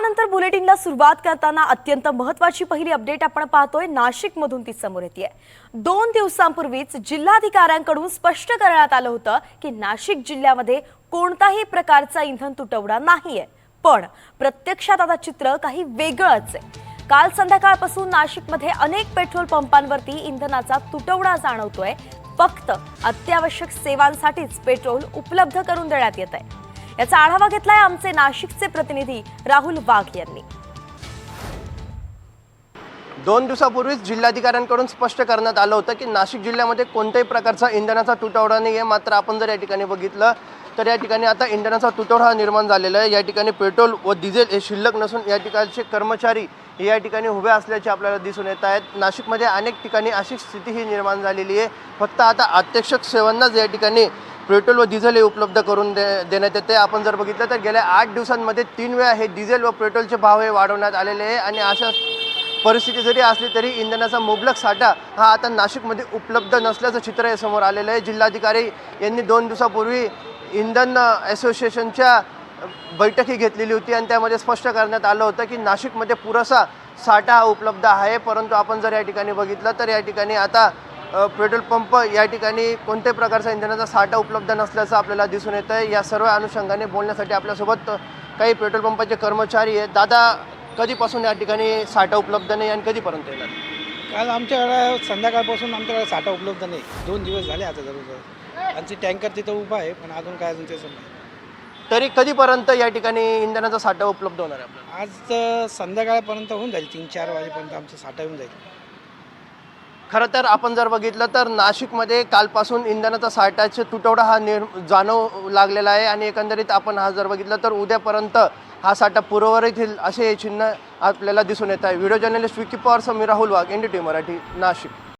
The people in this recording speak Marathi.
त्यानंतर बुलेटिनला सुरुवात करताना अत्यंत महत्त्वाची पहिली अपडेट आपण पाहतोय नाशिकमधून ती समोर येते। 2 दिवसांपूर्वीच जिल्हाधिकाऱ्यांकडून स्पष्ट करण्यात आलं होतं की नाशिक जिल्ह्यामध्ये कोणताही प्रकारचा इंधन तुटवडा नाहीये, पण प्रत्यक्षात आता चित्र काही वेगळंच आहे। काल संध्याकाळपासून नाशिकमध्ये अनेक पेट्रोल पंपांवरती इंधनाचा तुटवडा जाणवतोय। फक्त अत्यावश्यक सेवांसाठीच पेट्रोल उपलब्ध करून देण्यात येत आहे। याचा आढावा घेतलाय आमचे नाशिकचे प्रतिनिधी राहुल वाघ यांनी। 2 दिवसापूर्वीच जिल्हाधिकाऱ्यांकडून स्पष्ट करण्यात आलं होतं की नाशिक जिल्ह्यामध्ये कोणत्याही प्रकारचा इंधनाचा तुटवडा नाही आहे। मात्र आपण जर या ठिकाणी बघितलं तर या ठिकाणी आता इंधनाचा तुटवडा निर्माण झालेला आहे। या ठिकाणी पेट्रोल व डिझेल हे शिल्लक नसून या ठिकाणचे कर्मचारी हे या ठिकाणी उभे असल्याचे आपल्याला दिसून येत आहेत। नाशिकमध्ये अनेक ठिकाणी अशी स्थिती ही निर्माण झालेली आहे। फक्त आता अत्यावश्यक सेवांनाच या ठिकाणी पेट्रोल व डिझेल हे उपलब्ध करून देण्यात येते। आपण जर बघितलं तर गेल्या 8 दिवसांमध्ये 3 वेळा हे डिझेल व पेट्रोलचे भाव हे वाढवण्यात आलेले आहे आणि अशा परिस्थिती जरी असली तरी इंधनाचा मुबलक साठा हा आता नाशिकमध्ये उपलब्ध नसल्याचं चित्र हे समोर आलेलं आहे। जिल्हाधिकारी यांनी 2 दिवसापूर्वी इंधन असोसिएशनच्या बैठकी घेतलेली होती आणि त्यामध्ये स्पष्ट करण्यात आलं होतं की नाशिकमध्ये पुरेसा साठा हा उपलब्ध आहे। परंतु आपण जर या ठिकाणी बघितलं तर या ठिकाणी आता पेट्रोल पंप या ठिकाणी कोणत्याही प्रकारचा इंधनाचा साठा उपलब्ध नसल्याचं आपल्याला दिसून येतं आहे। या सर्व अनुषंगाने बोलण्यासाठी आपल्यासोबत काही पेट्रोल पंपाचे कर्मचारी आहेत। दादा, कधीपासून या ठिकाणी साठा उपलब्ध नाही आणि कधीपर्यंत येणार? काल आमच्याकडे संध्याकाळपासून आमच्याकडे साठा उपलब्ध नाही। 2 दिवस झाले आता जवळजवळ। आमची टँकर तिथं उभा आहे, पण अजून काय अजून ते समजा तरी कधीपर्यंत या ठिकाणी इंधनाचा साठा उपलब्ध होणार आहे आपल्याला? आज संध्याकाळपर्यंत होऊन जाईल, 3-4 वाजेपर्यंत आमचा साठा येऊन जाईल। खरं तर आपण जर बघितलं तर नाशिकमध्ये कालपासून इंधनाचा साठाचा तुटवडा हा जाणवू लागलेला आहे आणि एकंदरीत आपण हा जर बघितलं तर उद्यापर्यंत हा साठा पुरवठा येईल असे हे चिन्ह आपल्याला दिसून येत आहे। व्हिडिओ जर्नलिस्ट विकी पवार, मी राहुल वाघ, NDTV मराठी, नाशिक।